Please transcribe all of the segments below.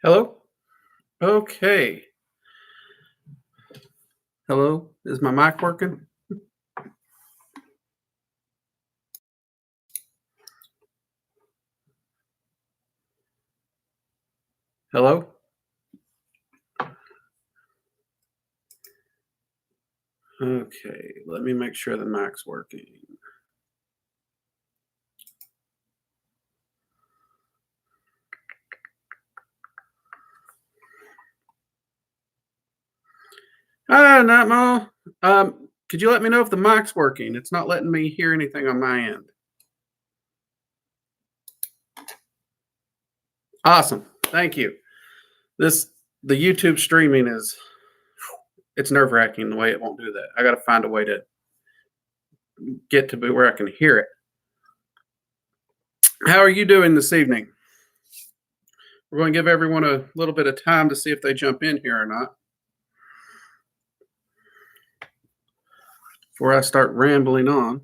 Hello? Okay. Hello? Is my mic working? Hello? Okay, let me make sure the mic's working. Hi, Naamah. Could you let me know if the mic's working? It's not letting me hear anything on my end. Awesome. Thank you. The YouTube streaming it's nerve-wracking the way it won't do that. I got to find a way to get to where I can hear it. How are you doing this evening? We're going to give everyone a little bit of time to see if they jump in here or not before I start rambling on.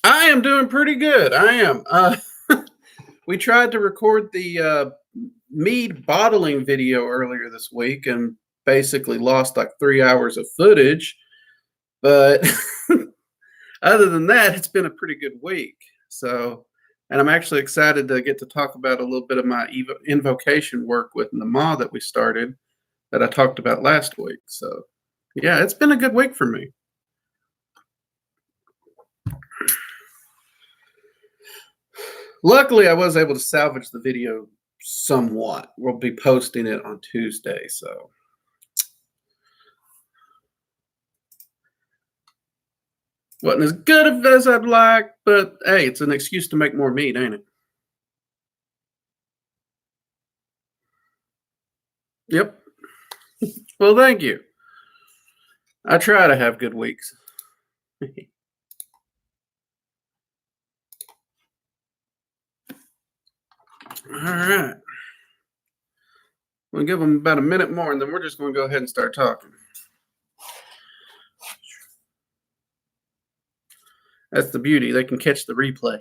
I am doing pretty good. I am. We tried to record the mead bottling video earlier this week and basically lost like 3 hours of footage. But other than that, it's been a pretty good week. So, and I'm actually excited to get to talk about a little bit of my invocation work with Naamah that we started that I talked about last week. So, yeah, it's been a good week for me. Luckily, I was able to salvage the video somewhat. We'll be posting it on Tuesday, so. Wasn't as good as I'd like, but hey, it's an excuse to make more meat, ain't it? Yep. Well, thank you. I try to have good weeks. All right. We'll give them about a minute more, and then we're just going to go ahead and start talking. That's the beauty. They can catch the replay.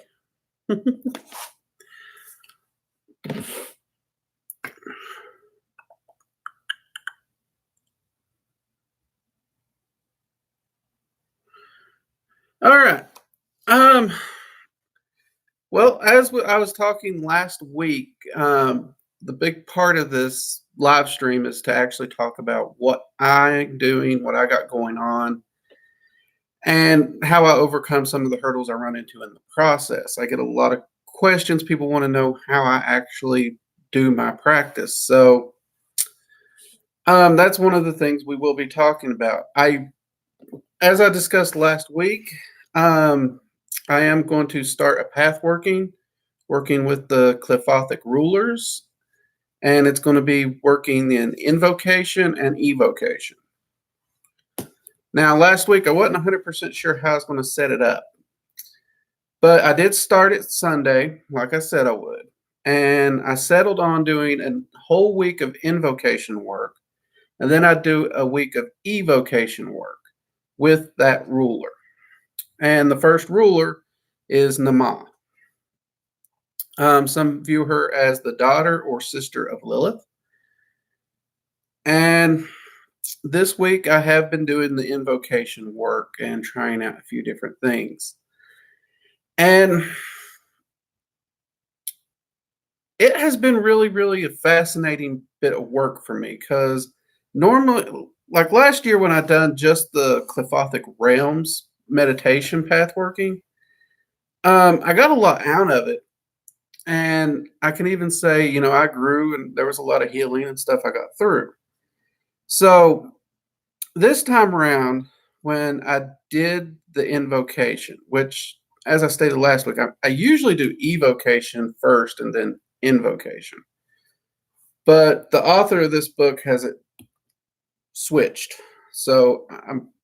All right. Well, as I was talking last week, the big part of this live stream is to actually talk about what I'm doing, what I got going on, and how I overcome some of the hurdles I run into in the process. I get a lot of questions. People want to know how I actually do my practice. So that's one of the things we will be talking about. As I discussed last week, I am going to start a pathworking, working with the Qliphothic rulers, and it's going to be working in invocation and evocation. Now, last week I wasn't 100% sure how I was going to set it up, but I did start it Sunday, like I said I would, and I settled on doing a whole week of invocation work, and then I'd do a week of evocation work with that ruler. And the first ruler is Naamah. Some view her as the daughter or sister of Lilith. And this week I have been doing the invocation work and trying out a few different things. And it has been really, really a fascinating bit of work for me because normally, like last year when I done just the Qliphothic realms meditation pathworking, I got a lot out of it. And I can even say, I grew and there was a lot of healing and stuff I got through. So this time around, when I did the invocation, which, as I stated last week, I usually do evocation first and then invocation. But the author of this book has it switched. So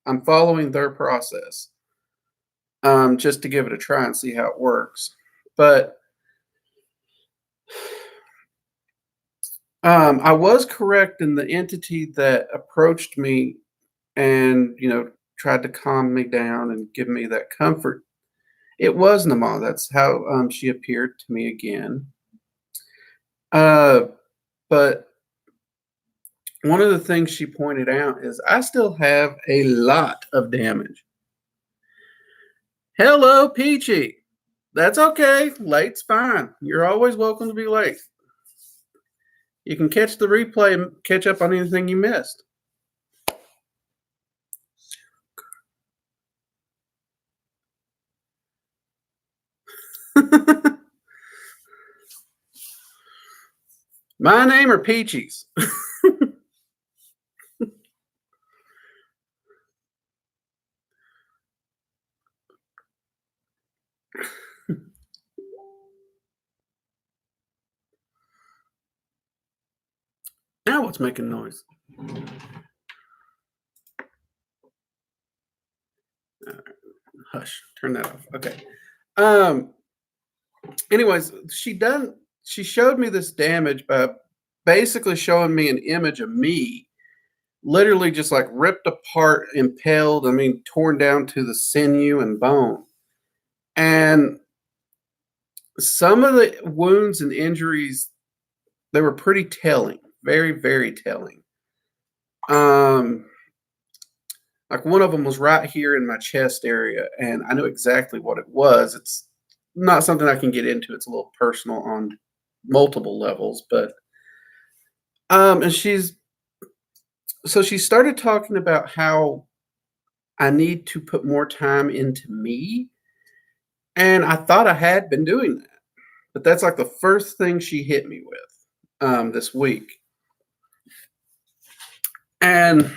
I'm following their process just to give it a try and see how it works. But I was correct in the entity that approached me and, tried to calm me down and give me that comfort. It was Naamah. That's how she appeared to me again. Uh, but one of the things she pointed out is I still have a lot of damage. Hello, Peachy. That's okay. Late's fine. You're always welcome to be late. You can catch the replay and catch up on anything you missed. My name are Peaches. Now what's making noise? Hush. Turn that off. Okay. Anyways, she showed me this damage by basically showing me an image of me literally just like ripped apart, impaled, torn down to the sinew and bone. And some of the wounds and injuries, they were pretty telling, very, very telling. Like one of them was right here in my chest area, and I knew exactly what it was. It's not something I can get into. It's a little personal on multiple levels, but and she started talking about how I need to put more time into me, and I thought I had been doing that, but that's like the first thing she hit me with this week, and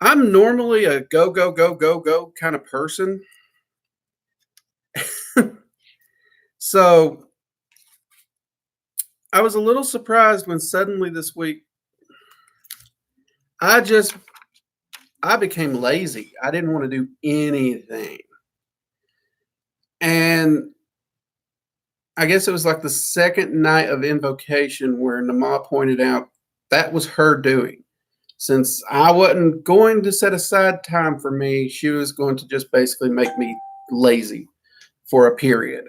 I'm normally a go, go, go, go, go kind of person. So I was a little surprised when suddenly this week I became lazy. I didn't want to do anything. And I guess it was like the second night of invocation where Naamah pointed out that was her doing. Since I wasn't going to set aside time for me, she was going to just basically make me lazy for a period.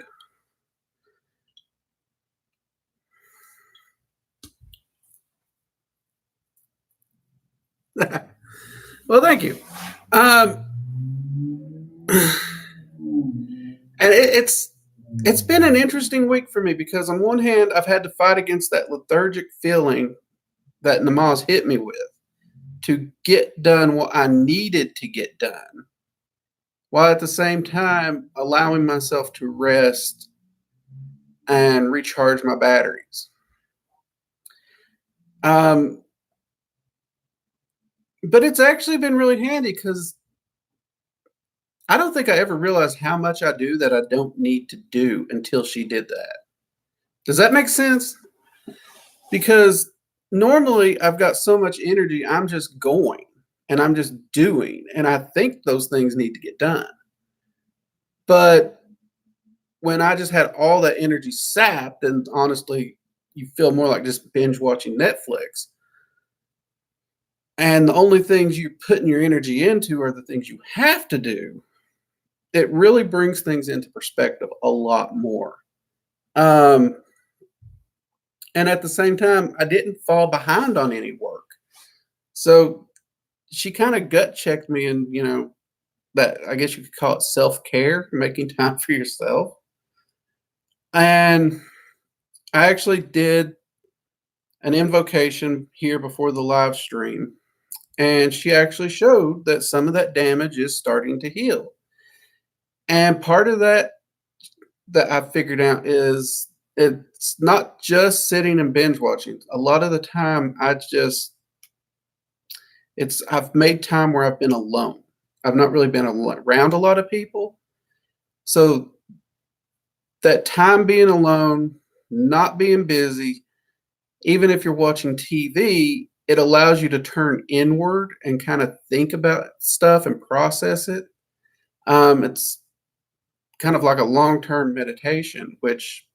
Well, thank you. And it's been an interesting week for me because on one hand, I've had to fight against that lethargic feeling that Naamah's hit me with to get done what I needed to get done, while at the same time allowing myself to rest and recharge my batteries. But it's actually been really handy because I don't think I ever realized how much I do that I don't need to do until she did that. Does that make sense? Because normally I've got so much energy, I'm just going and I'm just doing, and I think those things need to get done. But when I just had all that energy sapped, and honestly, you feel more like just binge watching Netflix. And the only things you're putting your energy into are the things you have to do. It really brings things into perspective a lot more. And at the same time, I didn't fall behind on any work. So she kind of gut checked me, and that I guess you could call it self-care, making time for yourself. And I actually did an invocation here before the live stream, and she actually showed that some of that damage is starting to heal. And part of that I figured out is it's not just sitting and binge watching. A lot of the time I've made time where I've been alone. I've not really been around a lot of people. So that time being alone, not being busy, even if you're watching TV, it allows you to turn inward and kind of think about stuff and process it. It's kind of like a long-term meditation, which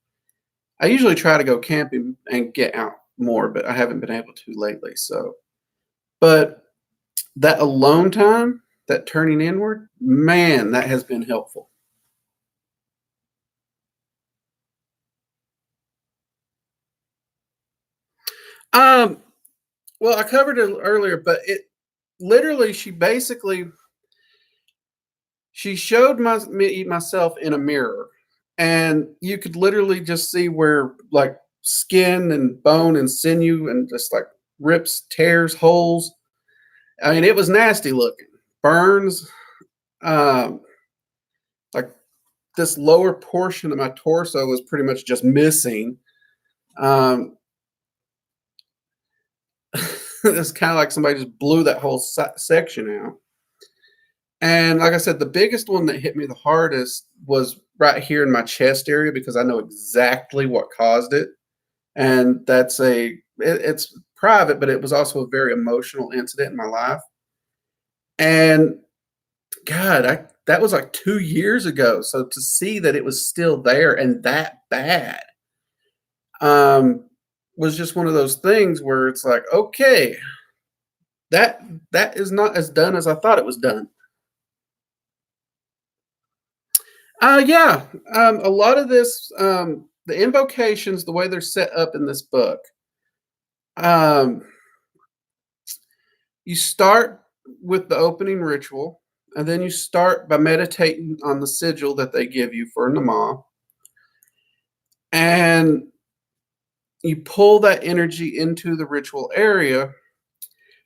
I usually try to go camping and get out more, but I haven't been able to lately. So, but that alone time, that turning inward, man, that has been helpful. Um, well, I covered it earlier, but it literally, she showed myself in a mirror, and you could literally just see where like skin and bone and sinew and just like rips, tears, holes. I mean, it was nasty looking, burns. Um, like this lower portion of my torso was pretty much just missing. Um, it's kind of like somebody just blew that whole section out. And like I said, the biggest one that hit me the hardest was right here in my chest area because I know exactly what caused it. And it's private, but it was also a very emotional incident in my life. And God, that was like 2 years ago. So to see that it was still there and that bad, um, was just one of those things where it's like, okay, that that is not as done as I thought it was done. Yeah, a lot of this, the invocations, the way they're set up in this book, um, you start with the opening ritual, and then you start by meditating on the sigil that they give you for Naamah, and you pull that energy into the ritual area,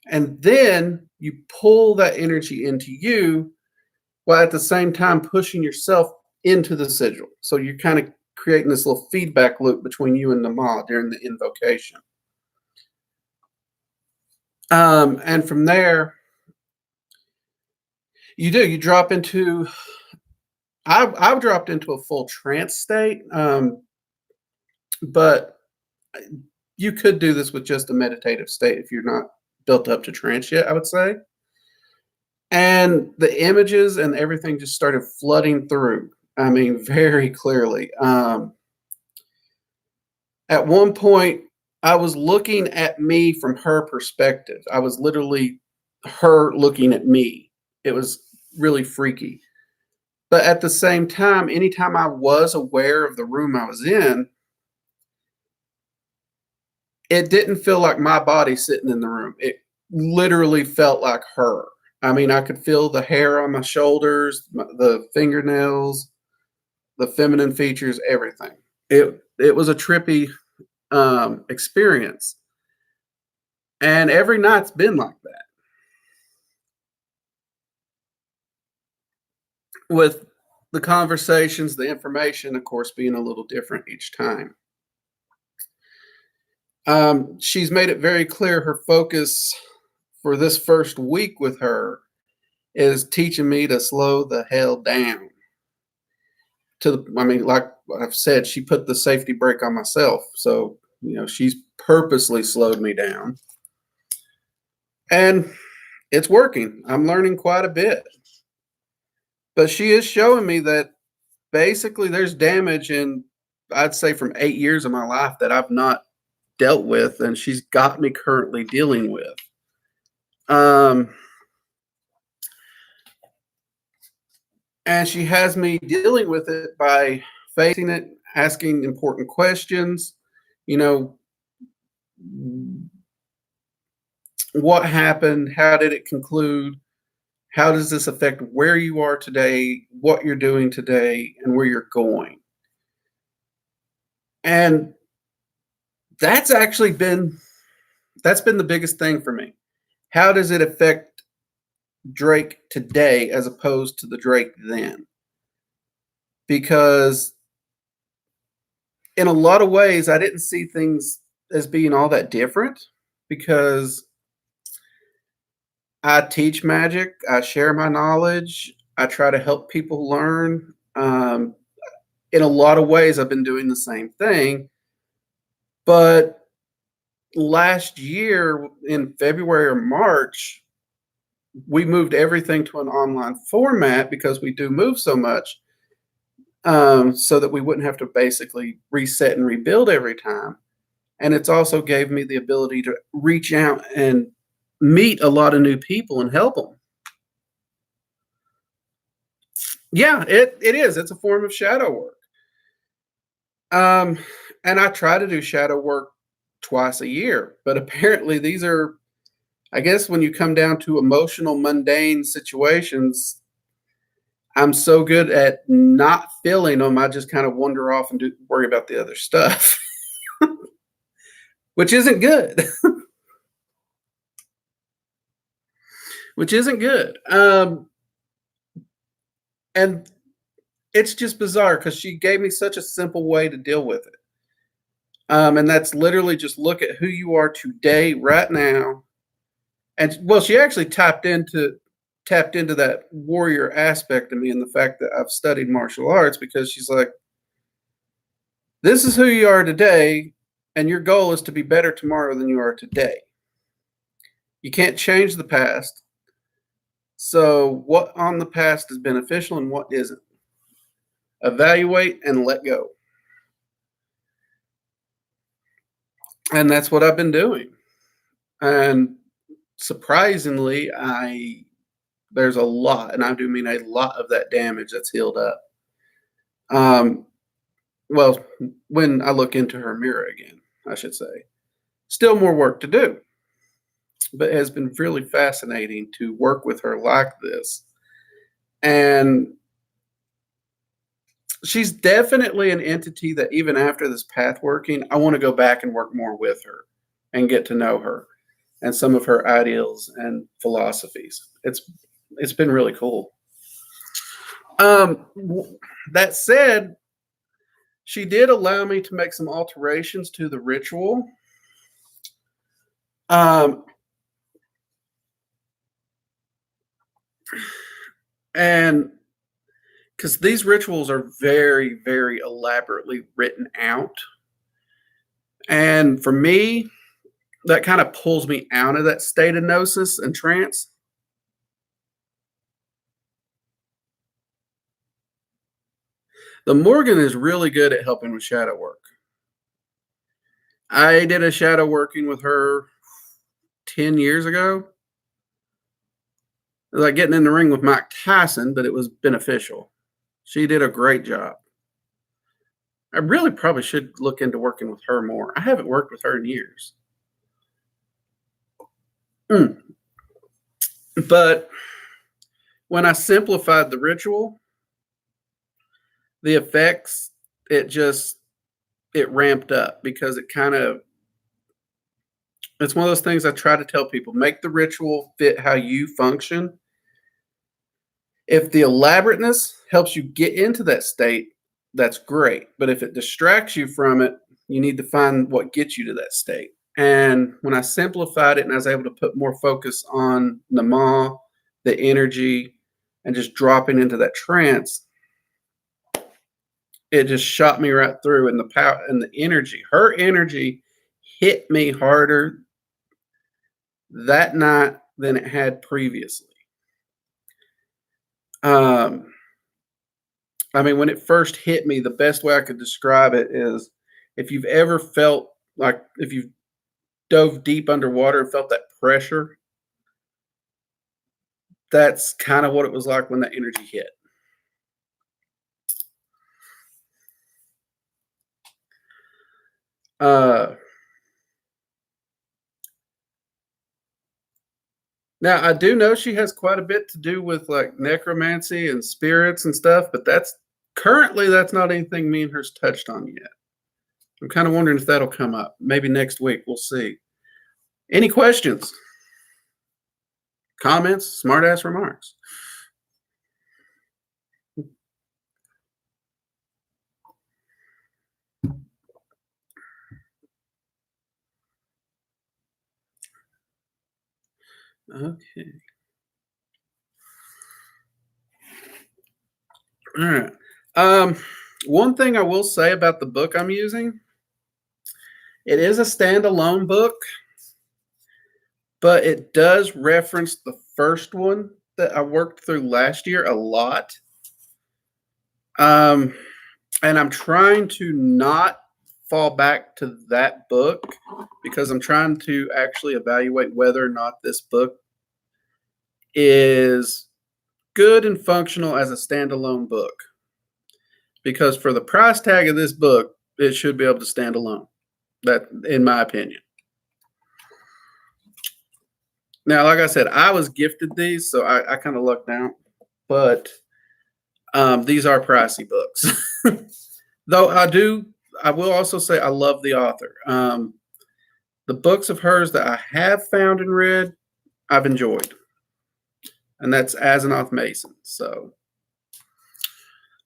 and then you pull that energy into you while at the same time pushing yourself into the sigil. So you're kind of creating this little feedback loop between you and Naamah during the invocation. And from there, you drop into. I've dropped into a full trance state, but you could do this with just a meditative state if you're not built up to trance yet, I would say. And the images and everything just started flooding through. I mean, very clearly. At one point, I was looking at me from her perspective. I was literally her looking at me. It was really freaky. But at the same time, anytime I was aware of the room I was in, it didn't feel like my body sitting in the room. It literally felt like her. I mean, I could feel the hair on my shoulders, the fingernails, the feminine features, everything. It was a trippy experience, and every night's been like that. With the conversations, the information, of course, being a little different each time. She's made it very clear her focus for this first week with her is teaching me to slow the hell down. I mean, like I've said, she put the safety brake on myself. So, she's purposely slowed me down. And it's working. I'm learning quite a bit. But she is showing me that basically there's damage in, I'd say, from 8 years of my life that I've not dealt with, and she's got me currently dealing with. And she has me dealing with it by facing it, asking important questions. What happened? How did it conclude? How does this affect where you are today, what you're doing today, and where you're going? And that's been the biggest thing for me. How does it affect Drake today as opposed to the Drake then? Because in a lot of ways, I didn't see things as being all that different because I teach magic, I share my knowledge, I try to help people learn. In a lot of ways, I've been doing the same thing. But last year in February or March, we moved everything to an online format because we do move so much, so that we wouldn't have to basically reset and rebuild every time. And it's also gave me the ability to reach out and meet a lot of new people and help them. Yeah, it is. It's a form of shadow work. And I try to do shadow work twice a year, but apparently these are, I guess, when you come down to emotional, mundane situations, I'm so good at not feeling them. I just kind of wander off and worry about the other stuff, which isn't good. Which isn't good. And it's just bizarre because she gave me such a simple way to deal with it. And that's literally just look at who you are today, right now. And well, she actually tapped into that warrior aspect of me and the fact that I've studied martial arts, because she's like, this is who you are today, and your goal is to be better tomorrow than you are today. You can't change the past. So what on the past is beneficial and what isn't? Evaluate and let go. And that's what I've been doing. And surprisingly, there's a lot, and I do mean a lot, of that damage that's healed up. Well, when I look into her mirror again, I should say. Still more work to do, but it has been really fascinating to work with her like this. And she's definitely an entity that even after this path working, I want to go back and work more with her and get to know her and some of her ideals and philosophies. It's been really cool. That said, she did allow me to make some alterations to the ritual. And because these rituals are very, very elaborately written out. And for me, that kind of pulls me out of that state of gnosis and trance. The Morgan is really good at helping with shadow work. I did a shadow working with her 10 years ago. It was like getting in the ring with Mike Tyson, but it was beneficial. She did a great job. I really probably should look into working with her more. I haven't worked with her in years. But when I simplified the ritual, the effects, it ramped up, because it's one of those things I try to tell people: make the ritual fit how you function. If the elaborateness helps you get into that state, that's great. But if it distracts you from it, you need to find what gets you to that state. And when I simplified it and I was able to put more focus on Naamah, the energy, and just dropping into that trance, it just shot me right through. And the power and the energy, her energy hit me harder that night than it had previously. I mean, when it first hit me, the best way I could describe it is, if you've ever felt like, if you've dove deep underwater and felt that pressure, that's kind of what it was like when that energy hit. Now, I do know she has quite a bit to do with like necromancy and spirits and stuff, but that's not anything me and her's touched on yet. I'm kind of wondering if that'll come up. Maybe next week. We'll see. Any questions? Comments? Smartass remarks? Okay. All right. One thing I will say about the book I'm using, it is a standalone book, but it does reference the first one that I worked through last year a lot. And I'm trying to not fall back to that book because I'm trying to actually evaluate whether or not this book is good and functional as a standalone book. Because for the price tag of this book, it should be able to stand alone. That, in my opinion. Now, like I said, I was gifted these, so I kind of lucked out. But these are pricey books. Though I will also say I love the author. The books of hers that I have found and read, I've enjoyed. And that's Asenath Mason. So,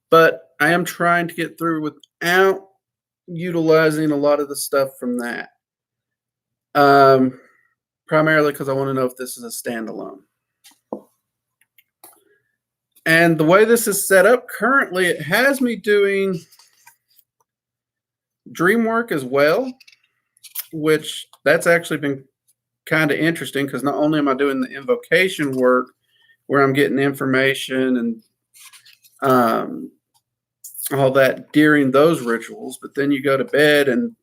but I am trying to get through without utilizing a lot of the stuff from that. Primarily because I want to know if this is a standalone. And the way this is set up currently, it has me doing dream work as well, which that's actually been kind of interesting because not only am I doing the invocation work where I'm getting information and all that during those rituals, but then you go to bed and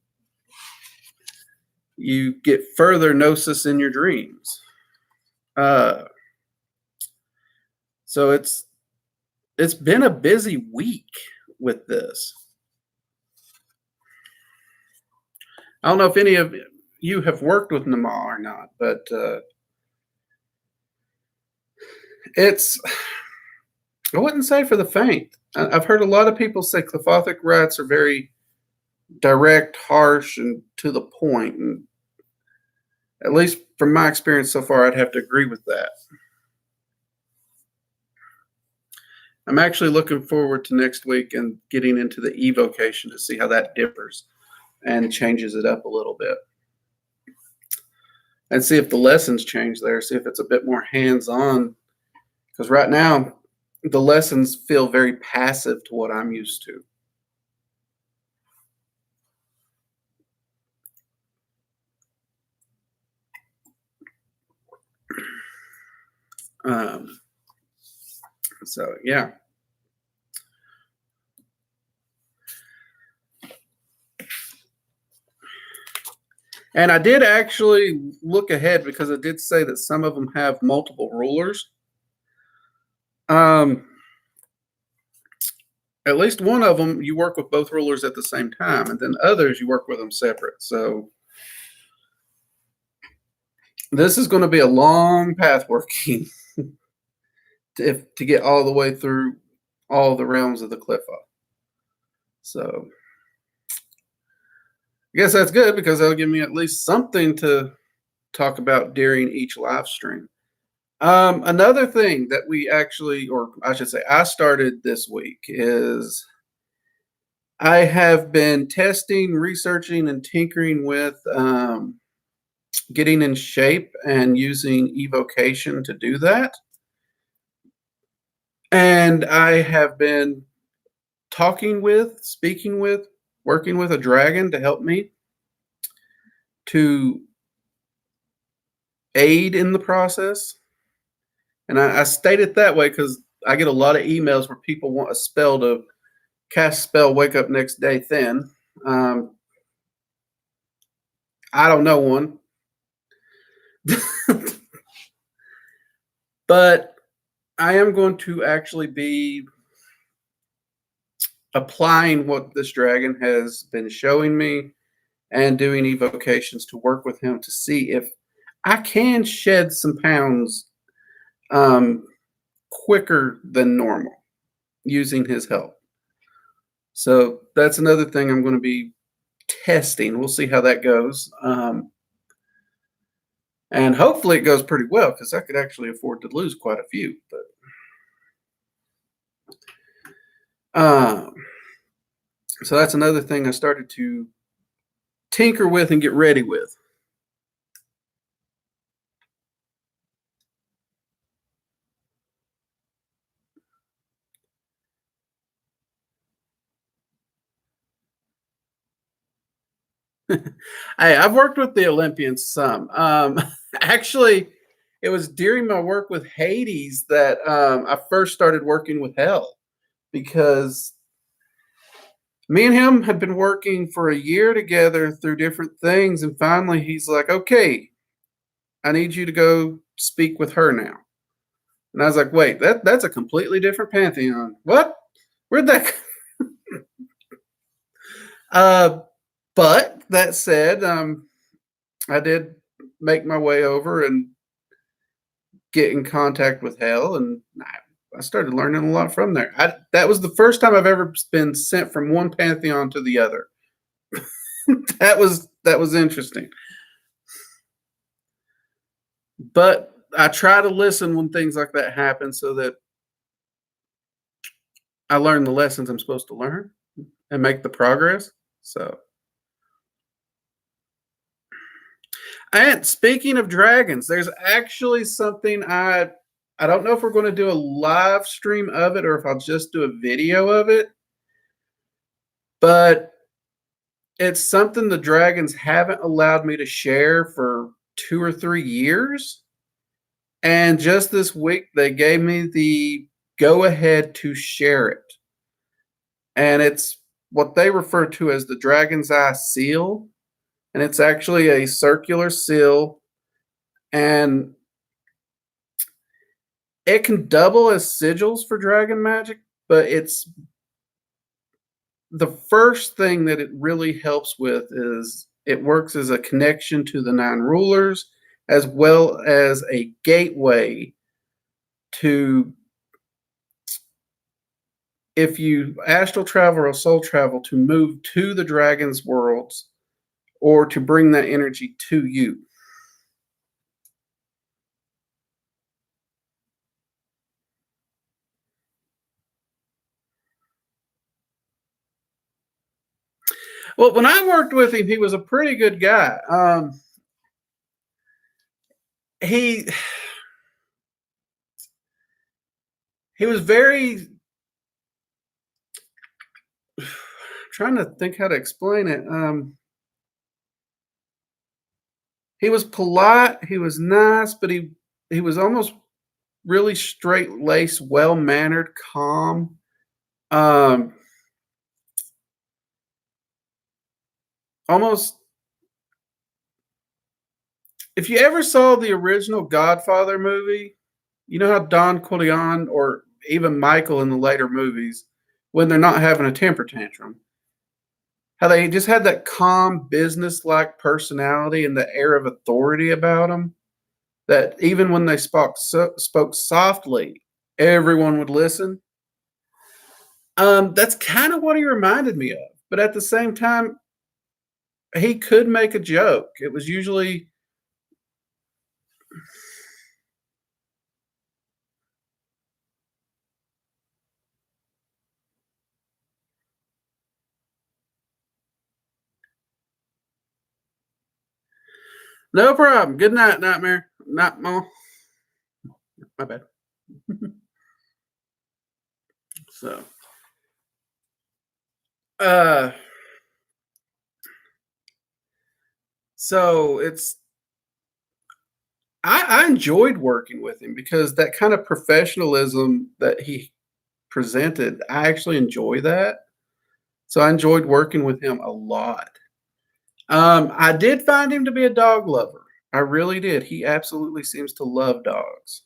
you get further gnosis in your dreams. So it's been a busy week with this. I don't know if any of you have worked with Naamah or not, but it's, I wouldn't say for the faint. I've heard a lot of people say Qliphothic rites are very direct, harsh, and to the point. And at least from my experience so far, I'd have to agree with that. I'm actually looking forward to next week and getting into the evocation to see how that differs and changes it up a little bit. And see if the lessons change there, see if it's a bit more hands-on. Because right now, the lessons feel very passive to what I'm used to. So, yeah. And I did actually look ahead because it did say that some of them have multiple rulers. At least one of them, you work with both rulers at the same time, and then others, you work with them separate. So this is going to be a long path working to get all the way through all the realms of the Qliphoth. So I guess that's good because that'll give me at least something to talk about during each live stream. Another thing that we actually, or I should say I started this week is I have been testing, researching, and tinkering with getting in shape and using evocation to do that. And I have been speaking with, working with a dragon to help me to aid in the process. And I state it that way because I get a lot of emails where people want a spell to cast spell, wake up next day thin. I don't know one. But I am going to actually be applying what this dragon has been showing me and doing evocations to work with him to see if I can shed some pounds quicker than normal using his help. So that's another thing I'm going to be testing. We'll see how that goes. And hopefully it goes pretty well because I could actually afford to lose quite a few. But so that's another thing I started to tinker with and get ready with. Hey, I've worked with the Olympians some. Actually, it was during my work with Hades that I first started working with Hell because Me and him had been working for a year together through different things, and finally he's like, "Okay, I need you to go speak with her now." And I was like, "Wait, that's a completely different pantheon. What? Where'd that?" uh, but that said, I did make my way over and get in contact with Hell, and I started learning a lot from there. That was the first time I've ever been sent from one pantheon to the other. That was interesting. But I try to listen when things like that happen so that I learn the lessons I'm supposed to learn and make the progress. So, and speaking of dragons, there's actually something I don't know if we're going to do a live stream of it or if I'll just do a video of it, but it's something the dragons haven't allowed me to share for 2 or 3 years. And just this week, they gave me the go ahead to share it. And it's what they refer to as the Dragon's Eye seal. And it's actually a circular seal. And it can double as sigils for dragon magic, but it's the first thing that it really helps with is it works as a connection to the 9 rulers as well as a gateway to, if you astral travel or soul travel, to move to the dragon's worlds or to bring that energy to you. Well, when I worked with him, he was a pretty good guy. He he was very, trying to think how to explain it. He was polite, he was nice, but he was almost really straight laced, well mannered, calm. Um, Almost, if you ever saw the original Godfather movie, you know how Don Corleone or even Michael in the later movies, when they're not having a temper tantrum, how they just had that calm, business-like personality and the air of authority about them. That even when they spoke softly, everyone would listen. That's kind of what he reminded me of. But at the same time, he could make a joke. It was usually, no problem. Good night, Nightmare. Nightmare. My bad. So, uh, so it's I enjoyed working with him because that kind of professionalism that he presented, I actually enjoy that. So I enjoyed working with him a lot. I did find him to be a dog lover. I really did. He absolutely seems to love dogs.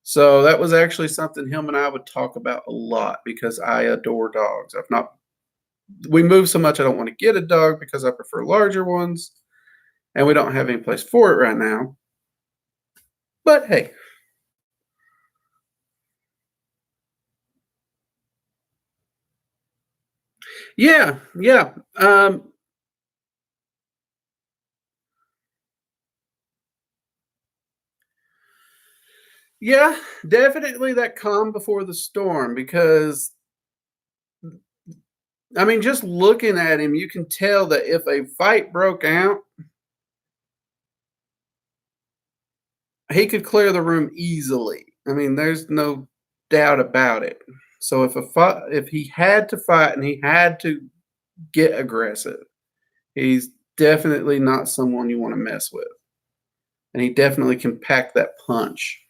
So that was actually something him and I would talk about a lot because I adore dogs. I've not We move so much I don't want to get a dog because I prefer larger ones and we don't have any place for it right now. But hey. Yeah, yeah. Yeah, definitely that calm before the storm because I mean, just looking at him, you can tell that if a fight broke out, he could clear the room easily. I mean, there's no doubt about it. So if he had to fight and he had to get aggressive, he's definitely not someone you want to mess with. And he definitely can pack that punch.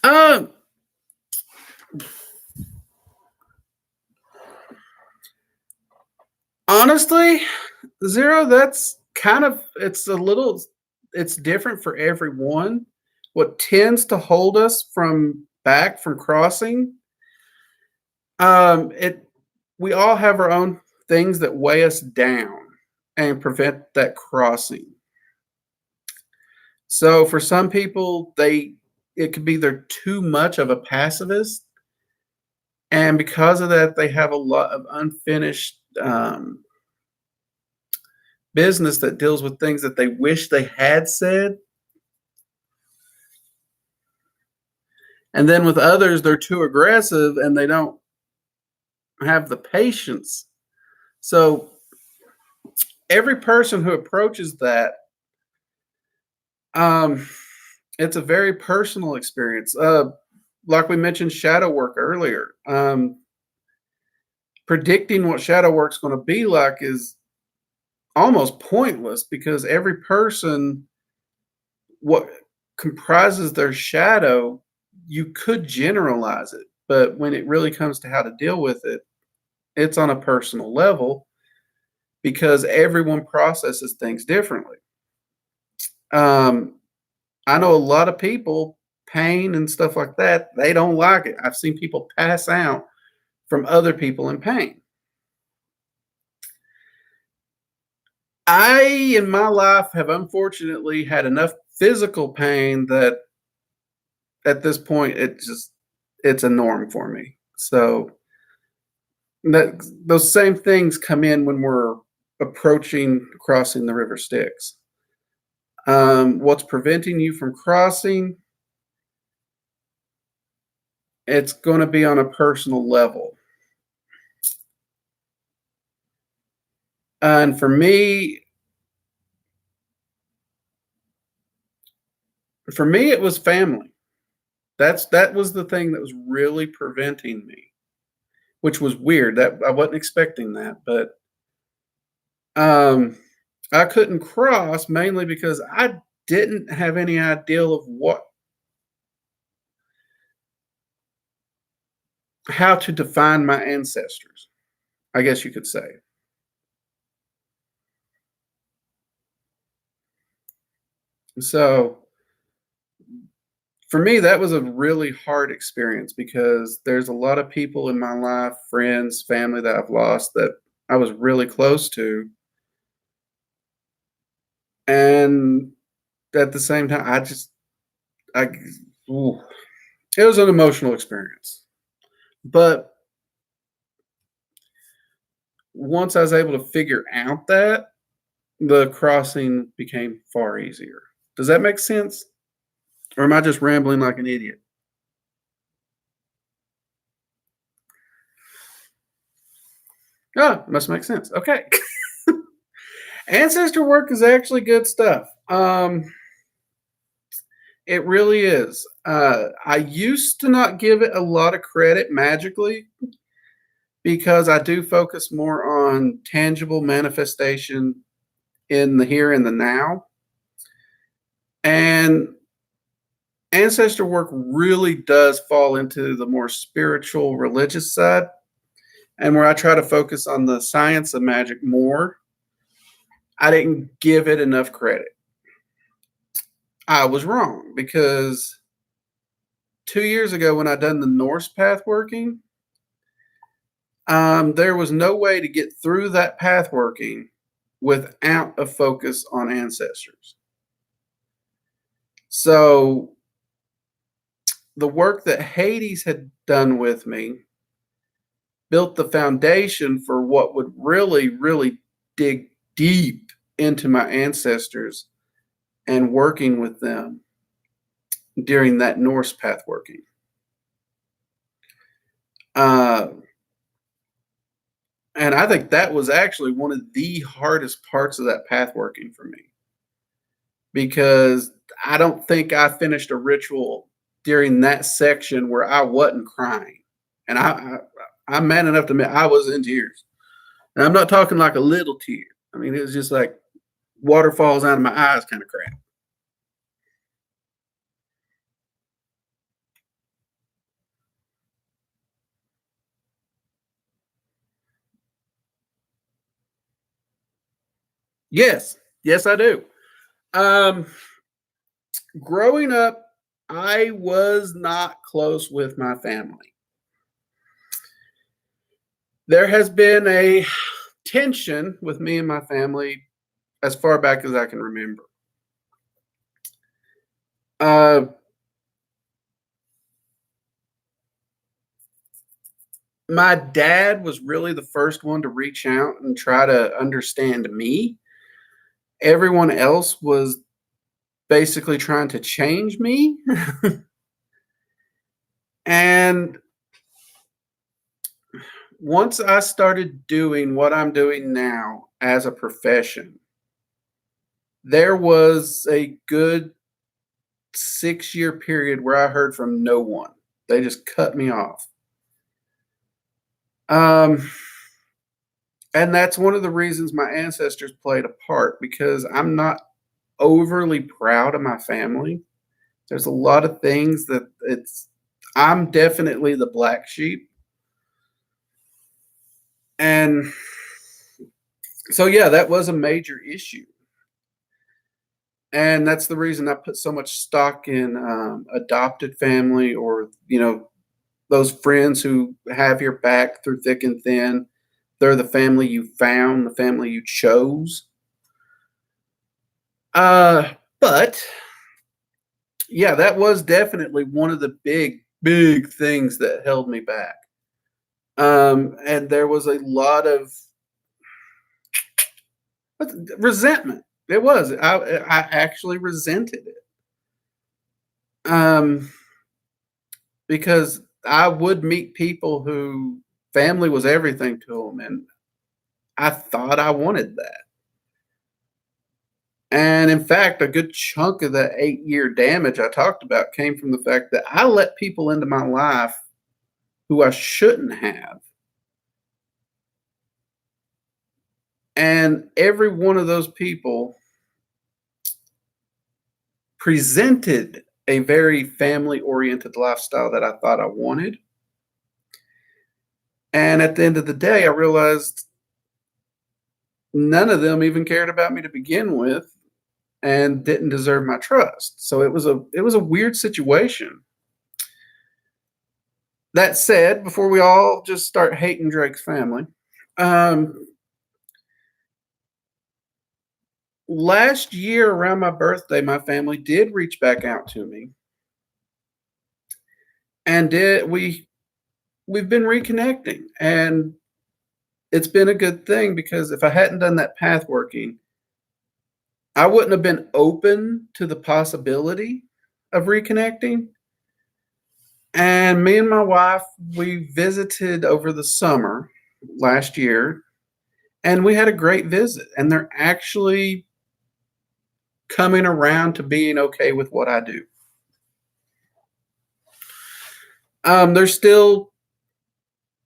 Um, Honestly, zero. That's kind of it's different for everyone. What tends to hold us from crossing, it we all have our own things that weigh us down and prevent that crossing. So for some people, it could be they're too much of a pacifist, and because of that, they have a lot of unfinished business that deals with things that they wish they had said. And then with others, they're too aggressive and they don't have the patience. So every person who approaches that, um, it's a very personal experience. Like we mentioned, shadow work earlier. Predicting what shadow work's going to be like is almost pointless because every person, what comprises their shadow, you could generalize it, but when it really comes to how to deal with it, it's on a personal level because everyone processes things differently. Um, I know a lot of people, pain and stuff like that, they don't like it. I've seen people pass out from other people in pain. I, in my life, have unfortunately had enough physical pain that at this point it's a norm for me. So that those same things come in when we're approaching crossing the river Styx. What's preventing you from crossing? It's going to be on a personal level. And for me, it was family. That was the thing that was really preventing me, which was weird. That I wasn't expecting that, but um, I couldn't cross mainly because I didn't have any idea of how to define my ancestors, I guess you could say. So for me, that was a really hard experience because there's a lot of people in my life, friends, family that I've lost that I was really close to. And at the same time, I, ooh, it was an emotional experience. But once I was able to figure out that, the crossing became far easier. Does that make sense? Or am I just rambling like an idiot? Oh, must make sense. Okay. Ancestor work is actually good stuff. It really is. I used to not give it a lot of credit magically because I do focus more on tangible manifestation in the here and the now. And ancestor work really does fall into the more spiritual, religious side, and where I try to focus on the science of magic more. I didn't give it enough credit. I was wrong because 2 years ago when I done the Norse path working, there was no way to get through that path working without a focus on ancestors. So the work that Hades had done with me built the foundation for what would really, really dig deep into my ancestors and working with them during that Norse path working. Uh, and I think that was actually one of the hardest parts of that path working for me because I don't think I finished a ritual during that section where I wasn't crying. And I'm man enough to admit I was in tears. And I'm not talking like a little tear. I mean, it was just like water falls out of my eyes kind of crap. Yes, yes, I do. Um, Growing up, I was not close with my family. There has been a tension with me and my family as far back as I can remember. Uh, my dad was really the first one to reach out and try to understand me. Everyone else was basically trying to change me. And once I started doing what I'm doing now as a profession, there was a good 6-year period where I heard from no one. They just cut me off. Um, and that's one of the reasons my ancestors played a part because I'm not overly proud of my family. There's a lot of things that I'm definitely the black sheep. And so, yeah, that was a major issue. And that's the reason I put so much stock in adopted family or, those friends who have your back through thick and thin. They're the family you found, the family you chose. But yeah, that was definitely one of the big things that held me back. And there was a lot of resentment. It was. I actually resented it. Because I would meet people who family was everything to them, and I thought I wanted that. And in fact, a good chunk of that 8-year damage I talked about came from the fact that I let people into my life who I shouldn't have. And every one of those people presented a very family oriented lifestyle that I thought I wanted. And at the end of the day, I realized none of them even cared about me to begin with and didn't deserve my trust. So it was a weird situation. That said, before we all just start hating Drake's family, um, last year around my birthday, my family did reach back out to me, and we've been reconnecting, and it's been a good thing because if I hadn't done that path working, I wouldn't have been open to the possibility of reconnecting. And me and my wife, we visited over the summer last year, and we had a great visit. And they're actually coming around to being okay with what I do. They're still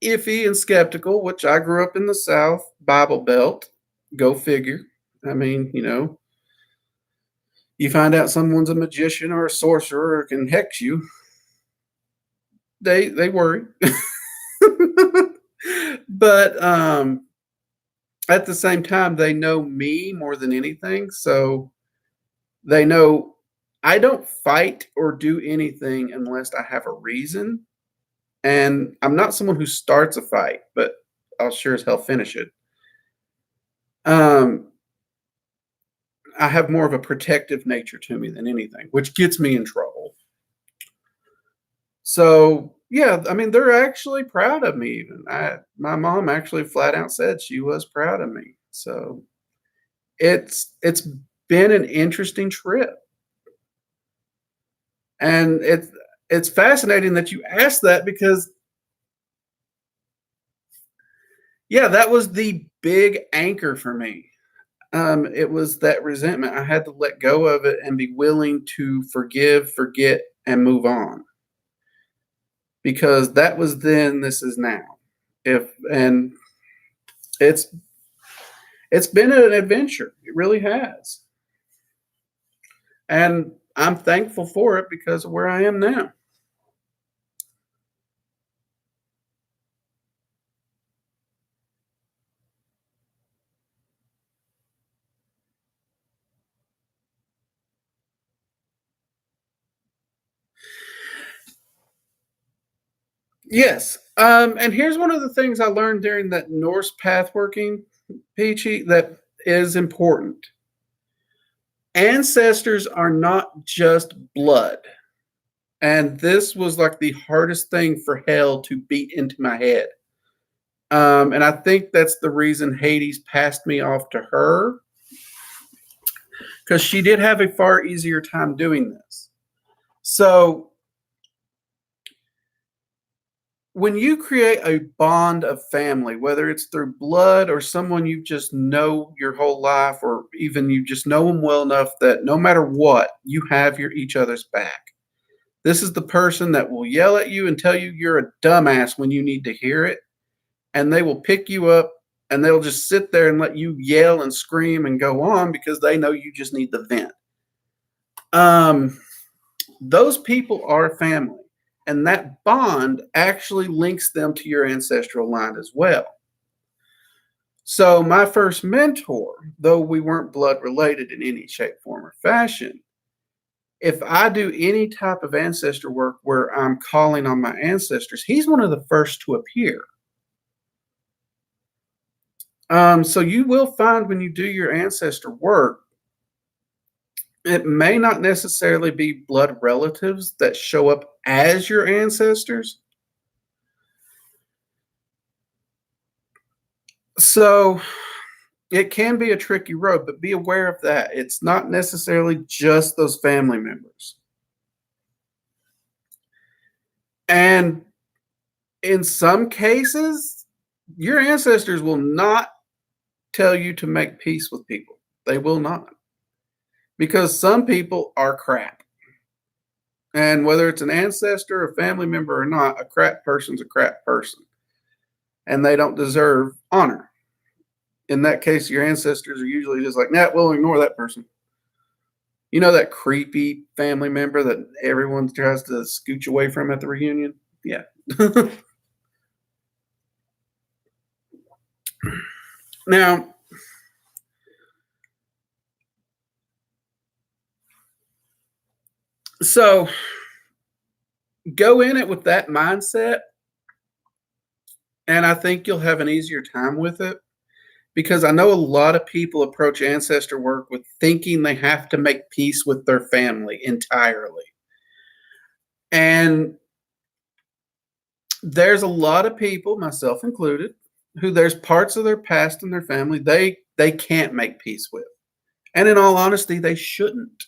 iffy and skeptical, which I grew up in the South, Bible Belt. Go figure. I mean, you find out someone's a magician or a sorcerer or can hex you, they worry. But at the same time, they know me more than anything, so they know I don't fight or do anything unless I have a reason. And I'm not someone who starts a fight, but I'll sure as hell finish it. Um, I have more of a protective nature to me than anything, which gets me in trouble. So yeah, I mean, they're actually proud of me. Even my mom actually flat out said she was proud of me. So it's been an interesting trip, and it's fascinating that you asked that because yeah, that was the big anchor for me. It was that resentment. I had to let go of it and be willing to forgive, forget, and move on because that was then, this is now. If and it's it's been an adventure. It really has. And I'm thankful for it because of where I am now. Yes. And here's one of the things I learned during that Norse pathworking, Peachy, that is important. Ancestors are not just blood. And this was like the hardest thing for hell to beat into my head. And I think that's the reason Hades passed me off to her, because she did have a far easier time doing this. So when you create a bond of family, whether it's through blood or someone you just know your whole life, or even you just know them well enough that no matter what, you have each other's back. This is the person that will yell at you and tell you you're a dumbass when you need to hear it. And they will pick you up and they'll just sit there and let you yell and scream and go on because they know you just need the vent. Those people are family. And that bond actually links them to your ancestral line as well. So my first mentor, though we weren't blood related in any shape, form, or fashion, if I do any type of ancestor work where I'm calling on my ancestors, he's one of the first to appear. So you will find when you do your ancestor work, it may not necessarily be blood relatives that show up as your ancestors. So it can be a tricky road, but be aware of that. It's not necessarily just those family members. And in some cases, your ancestors will not tell you to make peace with people. They will not. Because some people are crap. And whether it's an ancestor, a family member, or not, a crap person's a crap person. And they don't deserve honor. In that case, your ancestors are usually just like, nah, we'll ignore that person. You know that creepy family member that everyone tries to scooch away from at the reunion? Yeah. Now, so go in it with that mindset, and I think you'll have an easier time with it, because I know a lot of people approach ancestor work with thinking they have to make peace with their family entirely. And there's a lot of people, myself included, who there's parts of their past and their family they can't make peace with. And in all honesty, they shouldn't.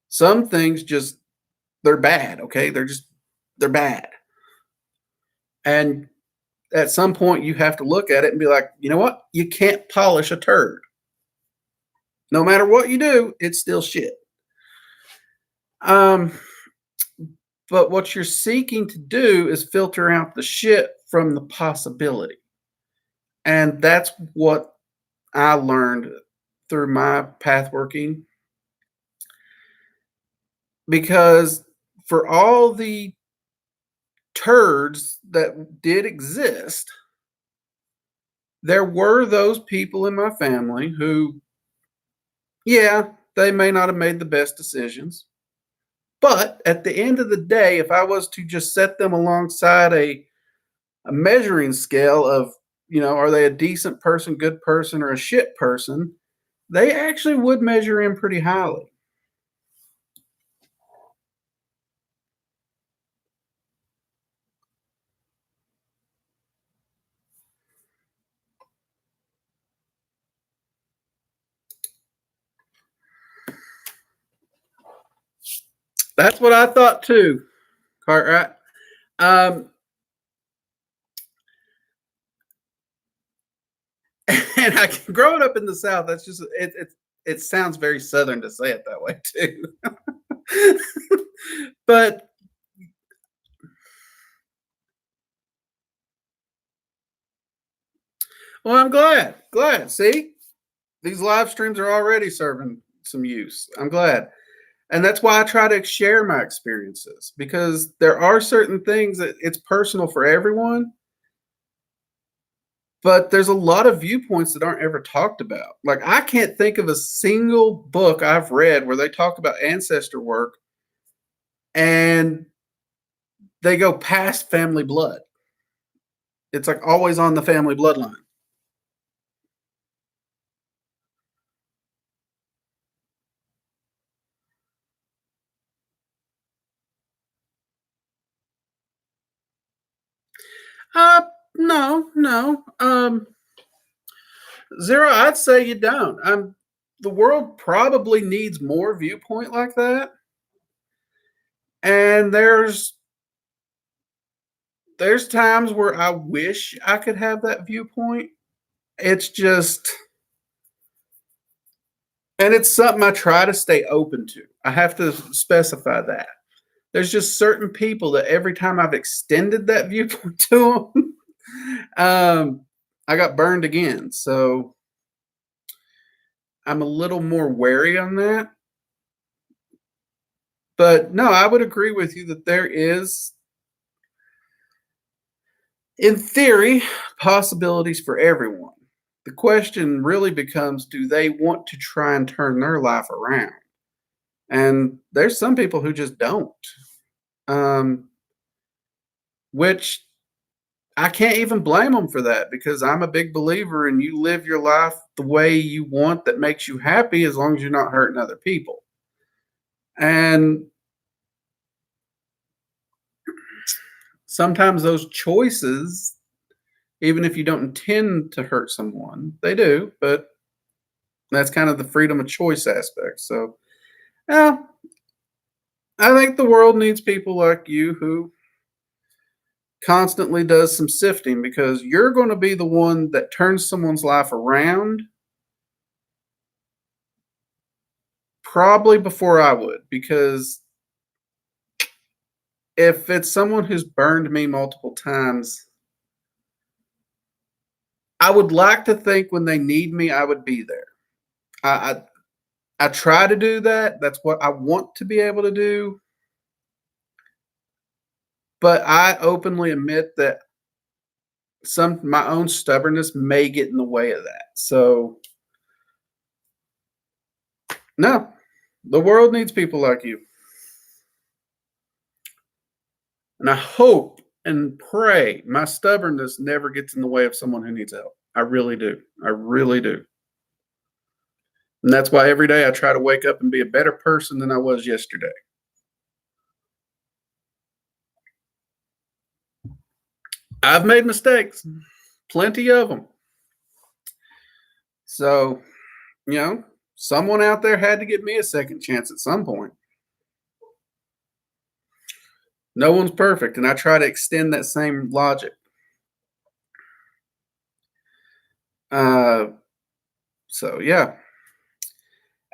Some things just, they're bad, okay? They're bad. And at some point you have to look at it and be like, you know what? You can't polish a turd. No matter what you do, it's still shit. But what you're seeking to do is filter out the shit from the possibility. And that's what I learned through my path working. Because for all the turds that did exist, there were those people in my family who, yeah, they may not have made the best decisions. But at the end of the day, if I was to just set them alongside a measuring scale of, are they a decent person, good person, or a shit person, they actually would measure in pretty highly. That's what I thought too, Cartwright. And growing up in the South, that's just it sounds very Southern to say it that way too. But well, I'm glad. See, these live streams are already serving some use. I'm glad. And that's why I try to share my experiences, because there are certain things that it's personal for everyone, but there's a lot of viewpoints that aren't ever talked about. Like, I can't think of a single book I've read where they talk about ancestor work and they go past family blood. It's like always on the family bloodline. Uh, no, no. Zero, I'd say you don't. The world probably needs more viewpoint like that. And there's times where I wish I could have that viewpoint. It's just and it's something I try to stay open to. I have to specify that. There's just certain people that every time I've extended that viewpoint to them, I got burned again. So I'm a little more wary on that. But no, I would agree with you that there is, in theory, possibilities for everyone. The question really becomes, do they want to try and turn their life around? And there's some people who just don't. Um, which I can't even blame them for that because I'm a big believer in you live your life the way you want that makes you happy as long as you're not hurting other people. And sometimes those choices, even if you don't intend to hurt someone, they do, but that's kind of the freedom of choice aspect. So, yeah, I think the world needs people like you who constantly does some sifting because you're going to be the one that turns someone's life around probably before I would because if it's someone who's burned me multiple times, I would like to think when they need me, I would be there. I I try to do that. That's what I want to be able to do. But I openly admit that some my own stubbornness may get in the way of that. So no, the world needs people like you. And I hope and pray my stubbornness never gets in the way of someone who needs help. I really do. I really do. And that's why every day I try to wake up and be a better person than I was yesterday. I've made mistakes, plenty of them. So, someone out there had to give me a second chance at some point. No one's perfect, and I try to extend that same logic. Uh, so yeah,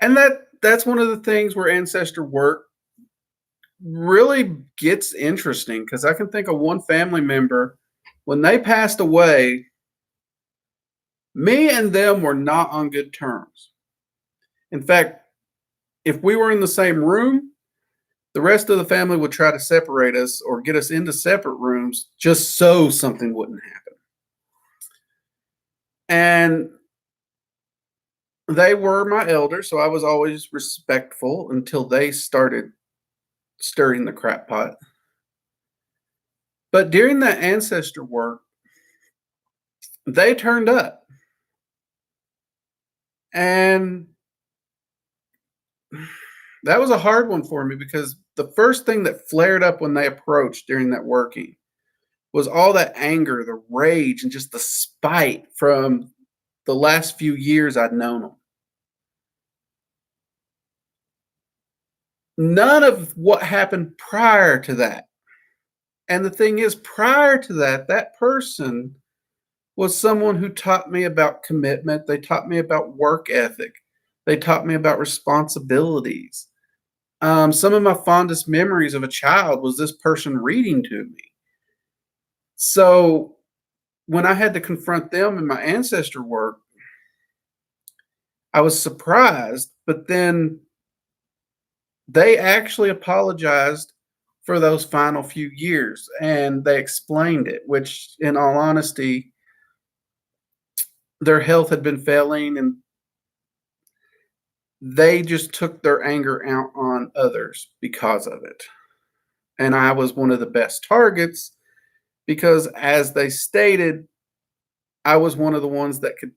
and that's one of the things where ancestor work really gets interesting because I can think of one family member when they passed away. Me and them were not on good terms. In fact, if we were in the same room, the rest of the family would try to separate us or get us into separate rooms just so something wouldn't happen. And they were my elders, so I was always respectful until they started stirring the crap pot. But during that ancestor work, they turned up. And that was a hard one for me because the first thing that flared up when they approached during that working was all that anger, the rage, and just the spite from the last few years I'd known them. None of what happened prior to that. And the thing is, prior to that, that person was someone who taught me about commitment. They taught me about work ethic. They taught me about responsibilities. Some of my fondest memories of a child was this person reading to me. So when I had to confront them in my ancestor work, I was surprised, but then they actually apologized for those final few years and they explained it, which, in all honesty, their health had been failing and they just took their anger out on others because of it. And I was one of the best targets because, as they stated, I was one of the ones that could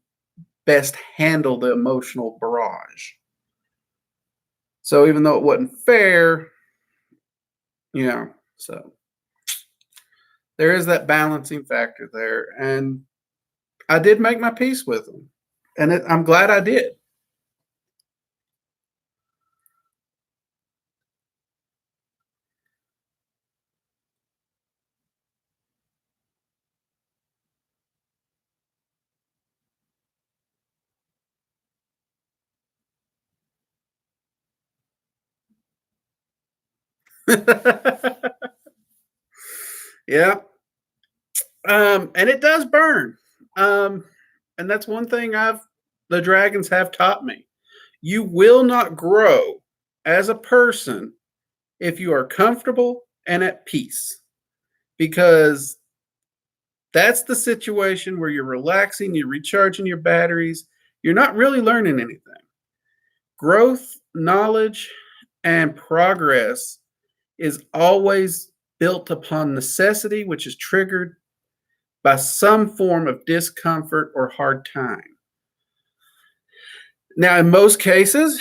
best handle the emotional barrage. So even though it wasn't fair, so there is that balancing factor there. And I did make my peace with them. And I'm glad I did. Yeah. And it does burn. And that's one thing the dragons have taught me. You will not grow as a person if you are comfortable and at peace, because that's the situation where you're relaxing, you're recharging your batteries, you're not really learning anything. Growth, knowledge, and progress is always built upon necessity, which is triggered by some form of discomfort or hard time. Now, in most cases,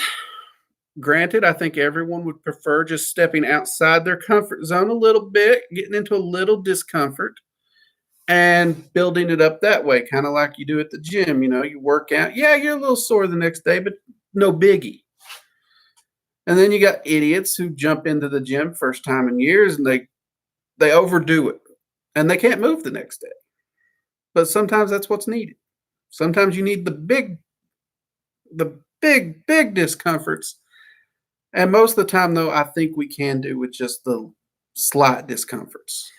granted, I think everyone would prefer just stepping outside their comfort zone a little bit, getting into a little discomfort, and building it up that way, kind of like you do at the gym. You work out. Yeah, you're a little sore the next day, but no biggie. And then you got idiots who jump into the gym first time in years, and they overdo it, and they can't move the next day. But sometimes that's what's needed. Sometimes you need the big discomforts. And most of the time, though, I think we can do with just the slight discomforts.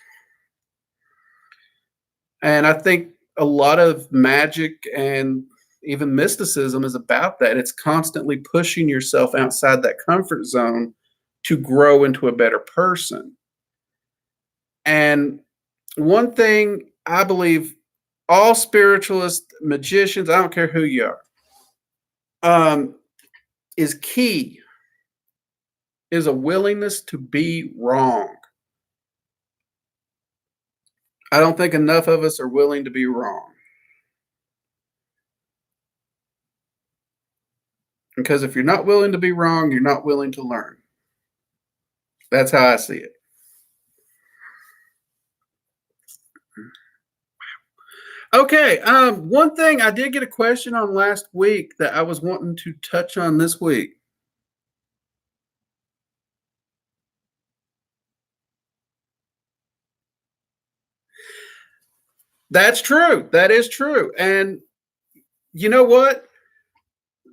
And I think a lot of magic and even mysticism is about that. It's constantly pushing yourself outside that comfort zone to grow into a better person. And one thing I believe all spiritualists, magicians, I don't care who you are, is key is a willingness to be wrong. I don't think enough of us are willing to be wrong. Because if you're not willing to be wrong, you're not willing to learn. That's how I see it. Okay, one thing I did get a question on last week that I was wanting to touch on this week. That's true. That is true. And you know what?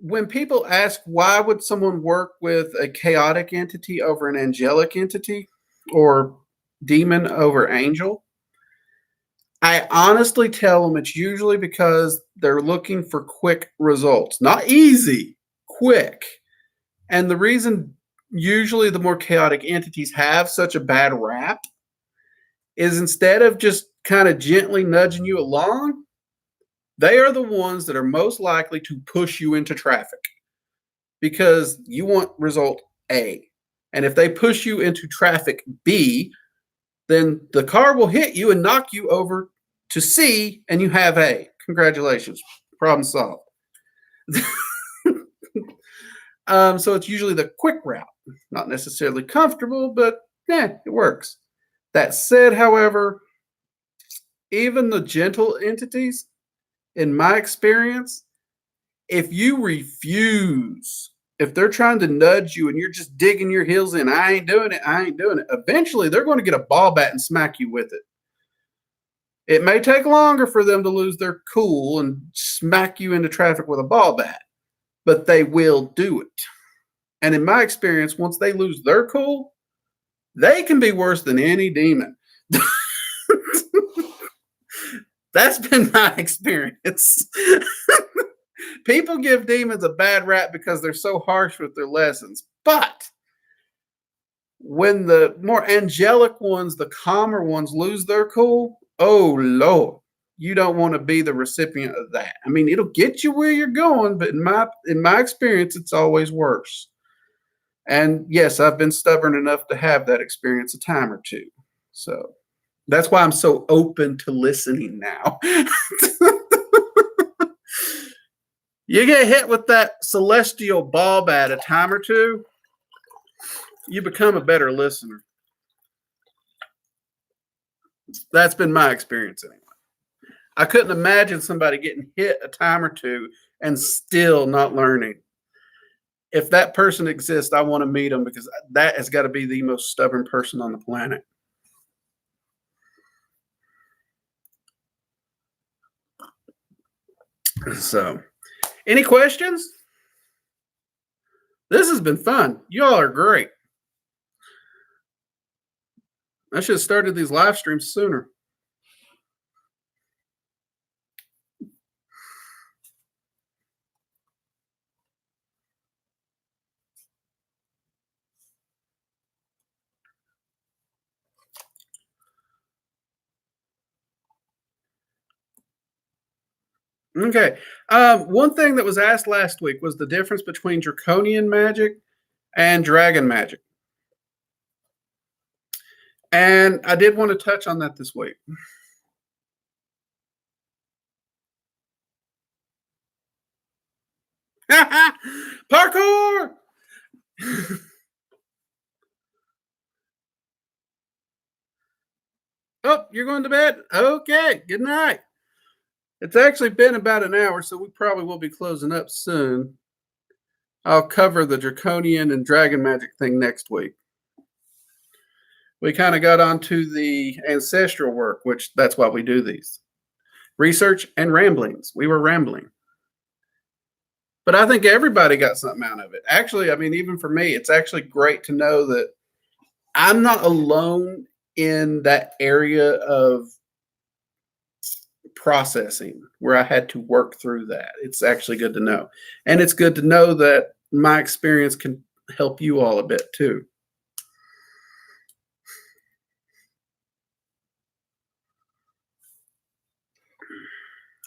When people ask why would someone work with a chaotic entity over an angelic entity or demon over angel, I honestly tell them it's usually because they're looking for quick results. Not easy, quick. And the reason usually the more chaotic entities have such a bad rap is instead of just kind of gently nudging you along, they are the ones that are most likely to push you into traffic because you want result A. And if they push you into traffic B, then the car will hit you and knock you over to C, and you have A. Congratulations. Problem solved. So it's usually the quick route. Not necessarily comfortable, but it works. That said, however, even the gentle entities, in my experience, if you refuse, if they're trying to nudge you and you're just digging your heels in, I ain't doing it, eventually they're going to get a ball bat and smack you with it. It may take longer for them to lose their cool and smack you into traffic with a ball bat, but they will do it. And in my experience, once they lose their cool, they can be worse than any demon. That's been my experience. People give demons a bad rap because they're so harsh with their lessons. But when the more angelic ones, the calmer ones, lose their cool, oh, Lord, you don't want to be the recipient of that. I mean, it'll get you where you're going, but in my experience, it's always worse. And yes, I've been stubborn enough to have that experience a time or two. So that's why I'm so open to listening now. You get hit with that celestial ball bat a time or two, you become a better listener. That's been my experience anyway. I couldn't imagine somebody getting hit a time or two and still not learning. If that person exists, I want to meet them because that has got to be the most stubborn person on the planet. So, any questions? This has been fun. You all are great. I should have started these live streams sooner. Okay. One thing that was asked last week was the difference between draconian magic and dragon magic. And I did want to touch on that this week. Parkour! Oh, you're going to bed? Okay. Good night. It's actually been about an hour, so we probably will be closing up soon. I'll cover the draconian and dragon magic thing next week. We kind of got onto the ancestral work, which that's why we do these. Research and ramblings. We were rambling. But I think everybody got something out of it. Actually, I mean, even for me, it's actually great to know that I'm not alone in that area of processing where I had to work through that. It's actually good to know. And it's good to know that my experience can help you all a bit too.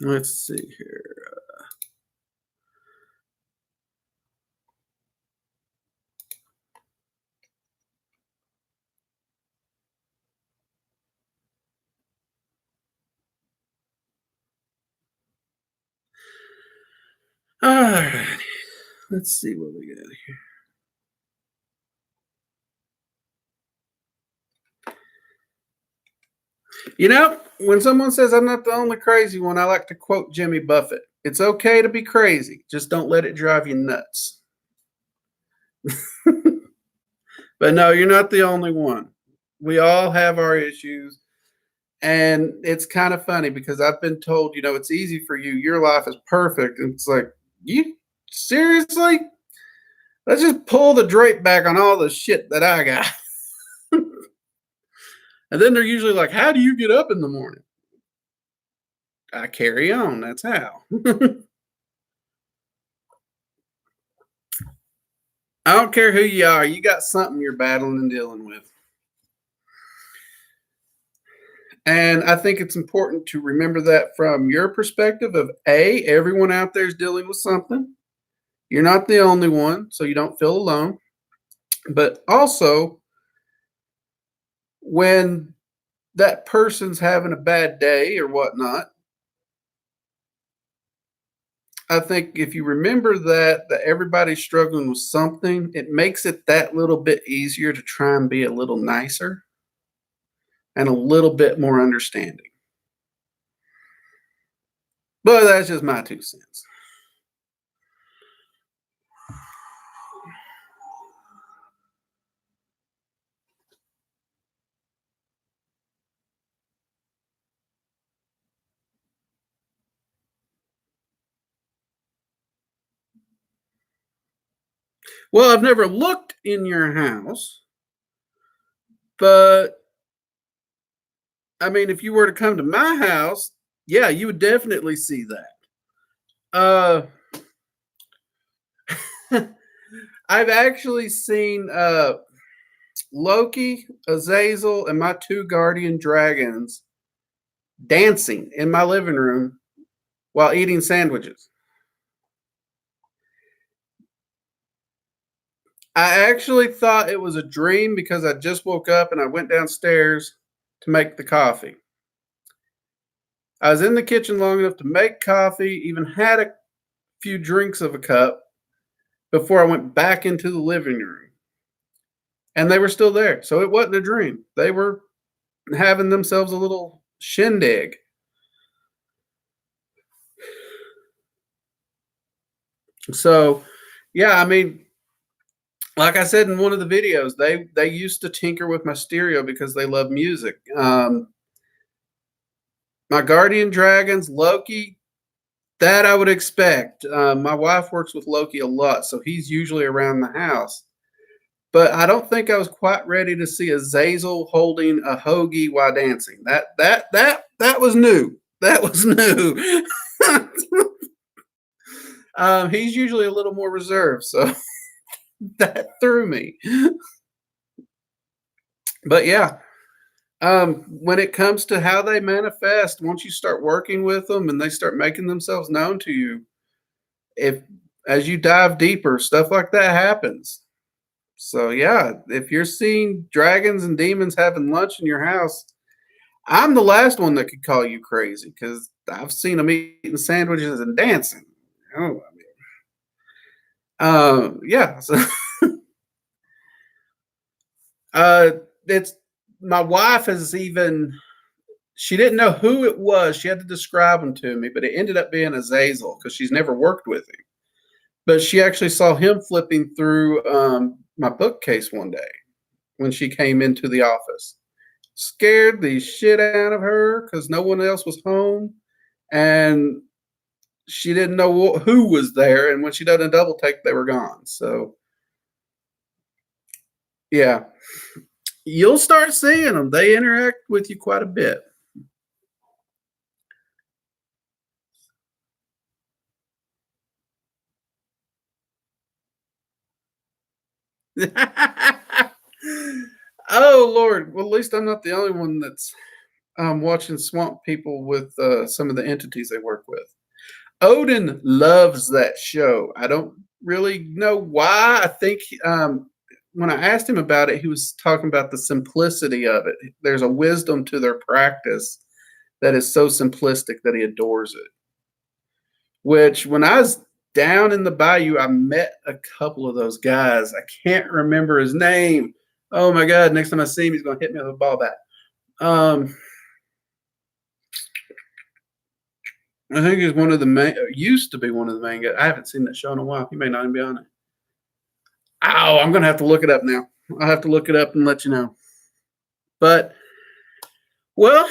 Let's see here. All right. Let's see what we got here. You know, when someone says I'm not the only crazy one, I like to quote Jimmy Buffett. It's okay to be crazy. Just don't let it drive you nuts. But no, you're not the only one. We all have our issues. And it's kind of funny because I've been told, it's easy for you. Your life is perfect. And it's like, you seriously? Let's just pull the drape back on all the shit that I got. And then they're usually like, how do you get up in the morning? I carry on. That's how. I don't care who you are. You got something you're battling and dealing with. And I think it's important to remember that from your perspective of everyone out there is dealing with something. You're not the only one, so you don't feel alone. But also, when that person's having a bad day or whatnot, I think if you remember that everybody's struggling with something, it makes it that little bit easier to try and be a little nicer and a little bit more understanding. But that's just my 2 cents. Well, I've never looked in your house, but I mean, if you were to come to my house, yeah, you would definitely see that. I've actually seen Loki, Azazel, and my 2 guardian dragons dancing in my living room while eating sandwiches. I actually thought it was a dream because I just woke up and I went downstairs to make the coffee. I was in the kitchen long enough to make coffee, even had a few drinks of a cup before I went back into the living room. And they were still there. So it wasn't a dream. They were having themselves a little shindig. So, yeah, I mean, like I said in one of the videos, they used to tinker with my stereo because they love music. My guardian dragons, Loki, that I would expect. My wife works with Loki a lot, so he's usually around the house. But I don't think I was quite ready to see Azazel holding a hoagie while dancing. That was new. That was new. He's usually a little more reserved, so that threw me. But yeah, when it comes to how they manifest, once you start working with them and they start making themselves known to you, if as you dive deeper, stuff like that happens. So yeah, if you're seeing dragons and demons having lunch in your house, I'm the last one that could call you crazy because I've seen them eating sandwiches and dancing. Oh, yeah. So, it's my wife has even she didn't know who it was. She had to describe him to me, but it ended up being Azazel because she's never worked with him. But she actually saw him flipping through my bookcase one day when she came into the office. Scared the shit out of her because no one else was home, and she didn't know who was there. And when she done a double take, they were gone. So yeah, you'll start seeing them. They interact with you quite a bit. Oh Lord! Well, at least I'm not the only one that's watching swamp people with some of the entities they work with. Odin loves that show. I don't really know why. I think when I asked him about it, he was talking about the simplicity of it. There's a wisdom to their practice that is so simplistic that he adores it. Which, when I was down in the bayou, I met a couple of those guys. I can't remember his name. Oh my God! Next time I see him, he's going to hit me with a ball bat. I think he's one of the main. Used to be one of the main guys. I haven't seen that show in a while. He may not even be on it. Oh, I'm gonna have to look it up now. I'll have to look it up and let you know. But well,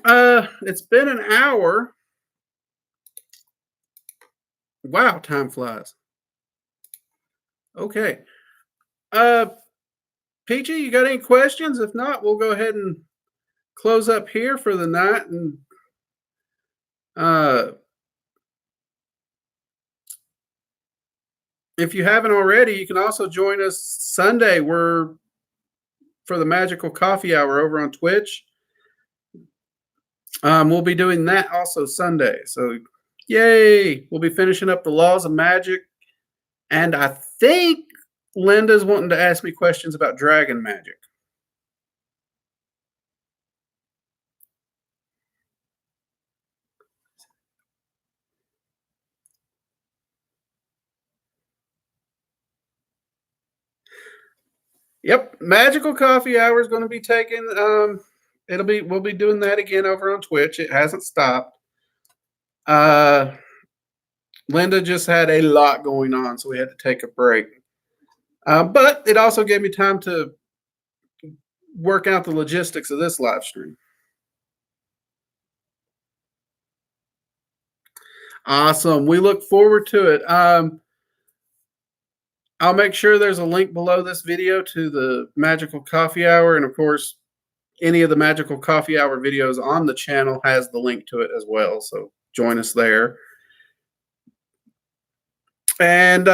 it's been an hour. Wow, time flies. Okay. Uh, PG, you got any questions? If not, we'll go ahead and close up here for the night. And uh, if you haven't already, you can also join us Sunday. We're for the Magical Coffee Hour over on Twitch. We'll be doing that also Sunday. So, yay! We'll be finishing up the laws of magic. And I think Linda's wanting to ask me questions about dragon magic. Yep, Magical Coffee Hour is going to be taking. We'll be doing that again over on Twitch. It hasn't stopped. Linda just had a lot going on, so we had to take a break. But it also gave me time to work out the logistics of this live stream. Awesome. We look forward to it. I'll make sure there's a link below this video to the Magical Coffee Hour. And of course, any of the Magical Coffee Hour videos on the channel has the link to it as well. So join us there. And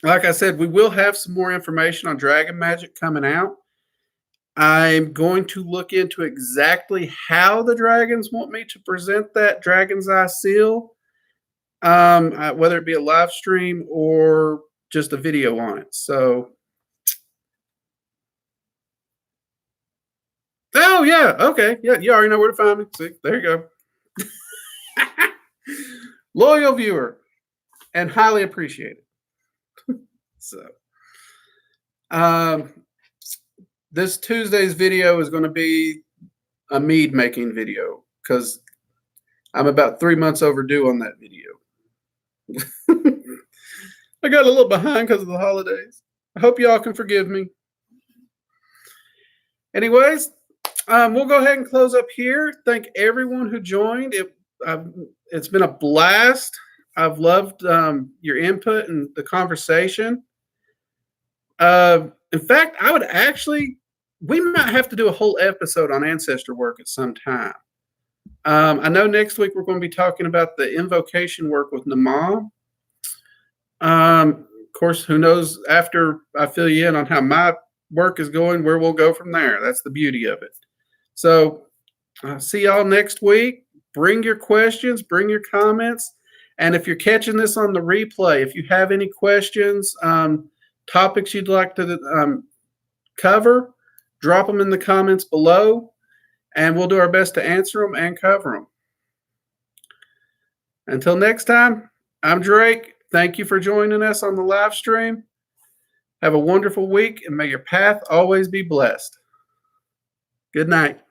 like I said, we will have some more information on dragon magic coming out. I'm going to look into exactly how the dragons want me to present that Dragon's Eye seal, whether it be a live stream or just a video on it. So, oh yeah, okay, yeah, you already know where to find me. See, there you go. Loyal viewer and highly appreciated. So, this Tuesday's video is going to be a mead making video because I'm about 3 months overdue on that video. I got a little behind because of the holidays. I hope y'all can forgive me. Anyways, we'll go ahead and close up here. Thank everyone who joined. It's been a blast. I've loved your input and the conversation. In fact, we might have to do a whole episode on ancestor work at some time. I know next week we're going to be talking about the invocation work with Naamah. Of course, who knows after I fill you in on how my work is going, where we'll go from there. That's the beauty of it. So see y'all next week. Bring your questions, bring your comments. And if you're catching this on the replay, if you have any questions, topics you'd like to cover, drop them in the comments below, and we'll do our best to answer them and cover them. Until next time, I'm Drake. Thank you for joining us on the live stream. Have a wonderful week, and may your path always be blessed. Good night.